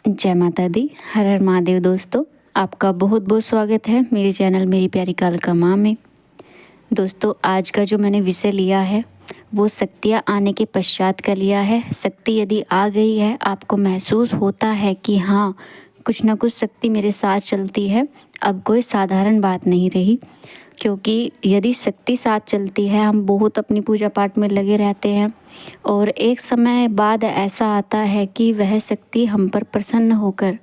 जय माता दी। हर हर महादेव। दोस्तों, आपका बहुत बहुत स्वागत है मेरे चैनल मेरी प्यारी कालका माँ में। दोस्तों, आज का जो मैंने विषय लिया है वो शक्तियाँ आने के पश्चात का लिया है। शक्ति यदि आ गई है, आपको महसूस होता है कि हाँ, कुछ ना कुछ शक्ति मेरे साथ चलती है, अब कोई साधारण बात नहीं रही। क्योंकि यदि शक्ति साथ चलती है, हम बहुत अपनी पूजा पाठ में लगे रहते हैं और एक समय बाद ऐसा आता है कि वह शक्ति हम पर प्रसन्न होकर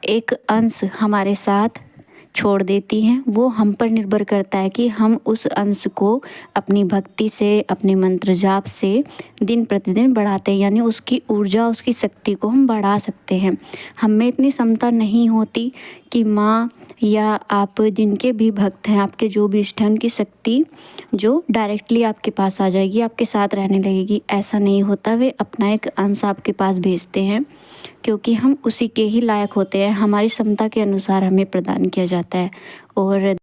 एक अंश हमारे साथ छोड़ देती हैं। वो हम पर निर्भर करता है कि हम उस अंश को अपनी भक्ति से, अपने मंत्र जाप से दिन प्रतिदिन बढ़ाते हैं, यानी उसकी ऊर्जा, उसकी शक्ति को हम बढ़ा सकते हैं। हम में इतनी क्षमता नहीं होती कि माँ या आप जिनके भी भक्त हैं, आपके जो भी इष्ट हैं, उनकी शक्ति जो डायरेक्टली आपके पास आ जाएगी, आपके साथ रहने लगेगी। ऐसा नहीं होता। वे अपना एक अंश आपके पास भेजते हैं क्योंकि हम उसी के ही लायक होते हैं। हमारी क्षमता के अनुसार हमें प्रदान किया जाता है और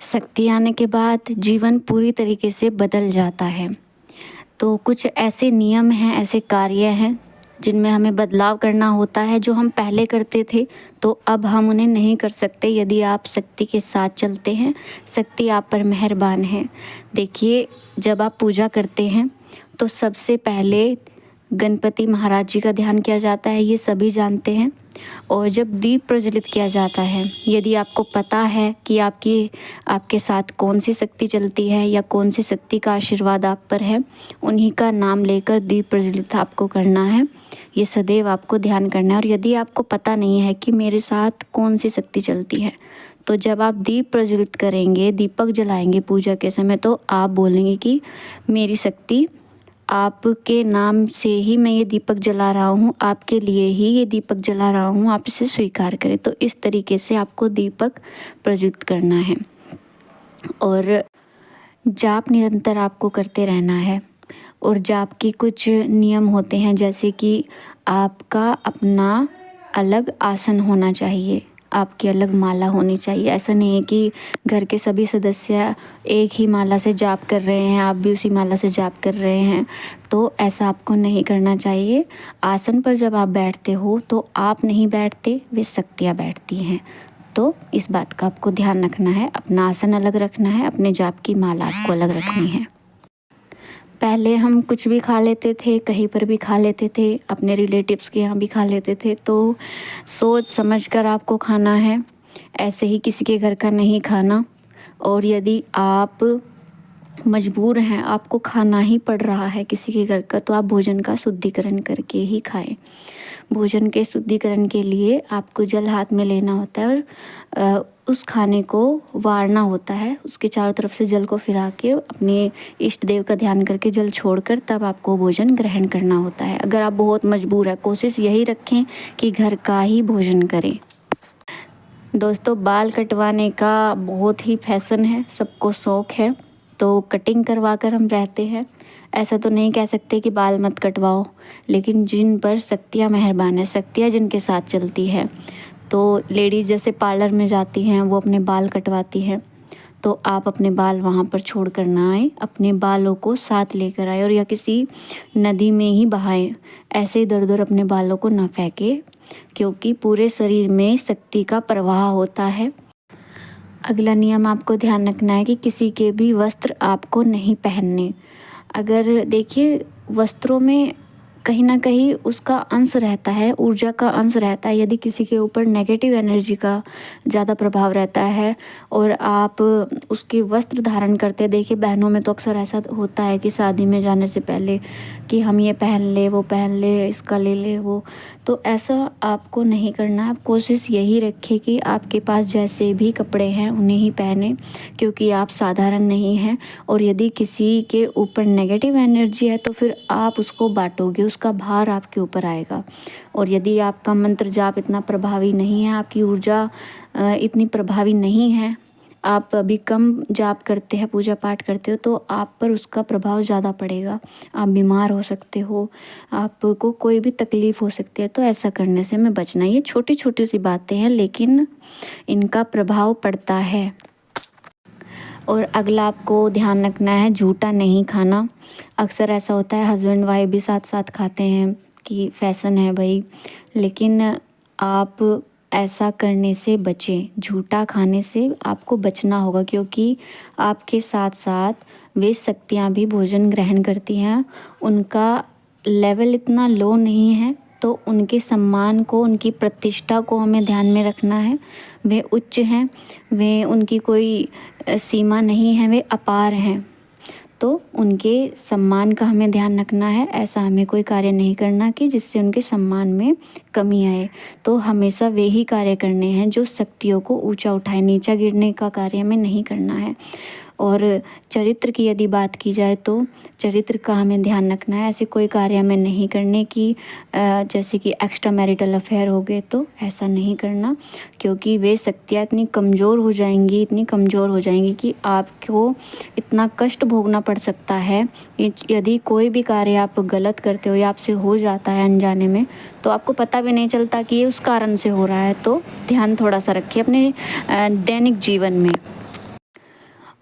शक्ति आने के बाद जीवन पूरी तरीके से बदल जाता है। तो कुछ ऐसे नियम हैं, ऐसे कार्य हैं जिनमें हमें बदलाव करना होता है। जो हम पहले करते थे तो अब हम उन्हें नहीं कर सकते यदि आप शक्ति के साथ चलते हैं। शक्ति आप पर मेहरबान है। देखिए, जब आप पूजा करते हैं तो सबसे पहले गणपति महाराज जी का ध्यान किया जाता है, ये सभी जानते हैं। और जब दीप प्रज्वलित किया जाता है, यदि आपको पता है कि आपके साथ कौन सी शक्ति चलती है या कौन सी शक्ति का आशीर्वाद आप पर है, उन्हीं का नाम लेकर दीप प्रज्वलित आपको करना है। ये सदैव आपको ध्यान करना है। और यदि आपको पता नहीं है कि मेरे साथ कौन सी शक्ति चलती है, तो जब आप दीप प्रज्वलित करेंगे, दीपक जलाएंगे पूजा के समय, तो आप बोलेंगे कि मेरी शक्ति, आपके नाम से ही मैं ये दीपक जला रहा हूँ, आपके लिए ही ये दीपक जला रहा हूँ, आप इसे स्वीकार करें। तो इस तरीके से आपको दीपक प्रज्वलित करना है और जाप निरंतर आपको करते रहना है। और जाप के कुछ नियम होते हैं, जैसे कि आपका अपना अलग आसन होना चाहिए, आपकी अलग माला होनी चाहिए। ऐसा नहीं है कि घर के सभी सदस्य एक ही माला से जाप कर रहे हैं, आप भी उसी माला से जाप कर रहे हैं, तो ऐसा आपको नहीं करना चाहिए। आसन पर जब आप बैठते हो तो आप नहीं बैठते, वे शक्तियाँ बैठती हैं। तो इस बात का आपको ध्यान रखना है। अपना आसन अलग रखना है, अपने जाप की माला आपको अलग रखनी है। पहले हम कुछ भी खा लेते थे, कहीं पर भी खा लेते थे, अपने रिलेटिव्स के यहाँ भी खा लेते थे। तो सोच समझ कर आपको खाना है, ऐसे ही किसी के घर का नहीं खाना। और यदि आप मजबूर हैं, आपको खाना ही पड़ रहा है किसी के घर का, तो आप भोजन का शुद्धिकरण करके ही खाएं। भोजन के शुद्धिकरण के लिए आपको जल हाथ में लेना होता है और उस खाने को वारना होता है। उसके चारों तरफ से जल को फिरा के अपने इष्ट देव का ध्यान करके जल छोड़कर तब आपको भोजन ग्रहण करना होता है। अगर आप बहुत मजबूर है, कोशिश यही रखें कि घर का ही भोजन करें। दोस्तों, बाल कटवाने का बहुत ही फैशन है, सबको शौक़ है, तो कटिंग करवा कर हम रहते हैं। ऐसा तो नहीं कह सकते कि बाल मत कटवाओ, लेकिन जिन पर शक्तियाँ मेहरबान है, शक्तियाँ जिनके साथ चलती है, तो लेडीज़ जैसे पार्लर में जाती हैं, वो अपने बाल कटवाती हैं, तो आप अपने बाल वहाँ पर छोड़ कर ना आएँ, अपने बालों को साथ लेकर आएँ और या किसी नदी में ही बहाएं। ऐसे इधर-उधर अपने बालों को ना फेंकें, क्योंकि पूरे शरीर में शक्ति का प्रवाह होता है। अगला नियम आपको ध्यान रखना है कि किसी के भी वस्त्र आपको नहीं पहनने। अगर देखिए, वस्त्रों में कहीं ना कहीं उसका अंश रहता है, ऊर्जा का अंश रहता है। यदि किसी के ऊपर नेगेटिव एनर्जी का ज़्यादा प्रभाव रहता है और आप उसके वस्त्र धारण करते, देखिए बहनों में तो अक्सर ऐसा होता है कि शादी में जाने से पहले कि हम ये पहन ले, वो पहन ले, इसका ले ले वो, तो ऐसा आपको नहीं करना। आप कोशिश यही रखें कि आपके पास जैसे भी कपड़े हैं उन्हें ही पहने, क्योंकि आप साधारण नहीं हैं। और यदि किसी के ऊपर नेगेटिव एनर्जी है तो फिर आप उसको बांटोगे, उसका भार आपके ऊपर आएगा। और यदि आपका मंत्र जाप इतना प्रभावी नहीं है, आपकी ऊर्जा इतनी प्रभावी नहीं है, आप अभी कम जाप करते हैं, पूजा पाठ करते हो, तो आप पर उसका प्रभाव ज़्यादा पड़ेगा। आप बीमार हो सकते हो, आपको कोई भी तकलीफ़ हो सकती है। तो ऐसा करने से हमें बचना। ये छोटी छोटी सी बातें हैं, लेकिन इनका प्रभाव पड़ता है। और अगला आपको ध्यान रखना है, झूठा नहीं खाना। अक्सर ऐसा होता है हस्बैंड वाइफ भी साथ साथ खाते हैं कि फ़ैशन है भाई, लेकिन आप ऐसा करने से बचें, झूठा खाने से आपको बचना होगा, क्योंकि आपके साथ साथ वे शक्तियाँ भी भोजन ग्रहण करती हैं। उनका लेवल इतना लो नहीं है, तो उनके सम्मान को, उनकी प्रतिष्ठा को हमें ध्यान में रखना है। वे उच्च हैं, वे उनकी कोई सीमा नहीं है, वे अपार हैं। तो उनके सम्मान का हमें ध्यान रखना है। ऐसा हमें कोई कार्य नहीं करना कि जिससे उनके सम्मान में कमी आए। तो हमेशा वे ही कार्य करने हैं जो शक्तियों को ऊंचा उठाए, नीचा गिरने का कार्य हमें नहीं करना है। और चरित्र की यदि बात की जाए तो चरित्र का हमें ध्यान रखना है। ऐसे कोई कार्य हमें नहीं करने की, जैसे कि एक्स्ट्रा मैरिटल अफेयर हो गए, तो ऐसा नहीं करना, क्योंकि वे शक्तियाँ इतनी कमज़ोर हो जाएंगी, इतनी कमज़ोर हो जाएंगी कि आपको इतना कष्ट भोगना पड़ सकता है। यदि कोई भी कार्य आप गलत करते हो या आपसे हो जाता है अनजाने में, तो आपको पता भी नहीं चलता कि ये उस कारण से हो रहा है। तो ध्यान थोड़ा सा रखिए अपने दैनिक जीवन में।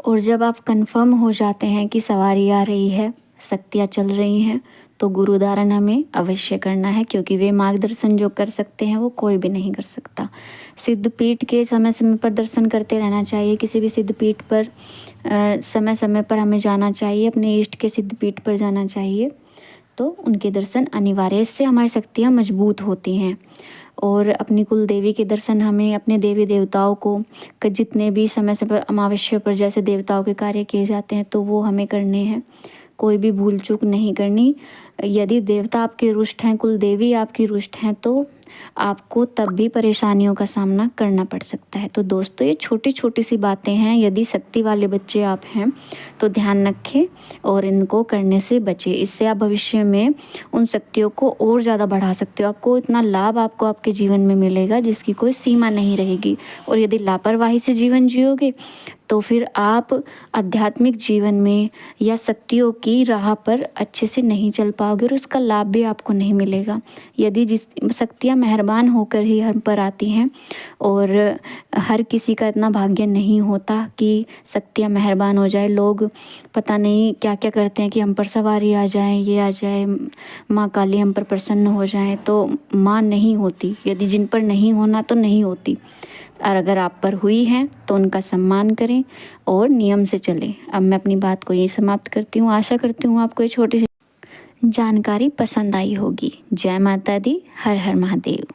और जब आप कंफर्म हो जाते हैं कि सवारी आ रही है, शक्तियाँ चल रही हैं, तो गुरु धारण हमें अवश्य करना है, क्योंकि वे मार्गदर्शन जो कर सकते हैं वो कोई भी नहीं कर सकता। सिद्धपीठ के समय समय पर दर्शन करते रहना चाहिए। किसी भी सिद्धपीठ पर समय समय पर हमें जाना चाहिए, अपने इष्ट के सिद्धपीठ पर जाना चाहिए, तो उनके दर्शन अनिवार्य। इससे हमारी शक्तियाँ मजबूत होती हैं। और अपनी कुल देवी के दर्शन हमें, अपने देवी देवताओं को जितने भी समय समय पर अमावस्या पर जैसे देवताओं के कार्य किए जाते हैं, तो वो हमें करने हैं। कोई भी भूल चूक नहीं करनी। यदि देवता आपके रुष्ट हैं, कुल देवी आपकी रुष्ट हैं, तो आपको तब भी परेशानियों का सामना करना पड़ सकता है। तो दोस्तों, ये छोटी छोटी सी बातें हैं। यदि शक्ति वाले बच्चे आप हैं तो ध्यान रखें और इनको करने से बचें। इससे आप भविष्य में उन शक्तियों को और ज़्यादा बढ़ा सकते हो। आपको इतना लाभ आपको आपके जीवन में मिलेगा जिसकी कोई सीमा नहीं रहेगी। और यदि लापरवाही से जीवन जियोगे तो फिर आप आध्यात्मिक जीवन में या शक्तियों की राह पर अच्छे से नहीं चल पाओगे और उसका लाभ भी आपको नहीं मिलेगा। यदि जिस शक्तियाँ मेहरबान होकर ही हम पर आती हैं, और हर किसी का इतना भाग्य नहीं होता कि शक्तियाँ मेहरबान हो जाए। लोग पता नहीं क्या क्या करते हैं कि हम पर सवारी आ जाए, ये आ जाए, माँ काली हम पर प्रसन्न हो जाए, तो माँ नहीं होती। यदि जिन पर नहीं होना तो नहीं होती, और अगर आप पर हुई है तो उनका सम्मान करें और नियम से चलें। अब मैं अपनी बात को यही समाप्त करती हूँ। आशा करती हूँ आपको ये छोटी सी जानकारी पसंद आई होगी। जय माता दी, हर हर महादेव।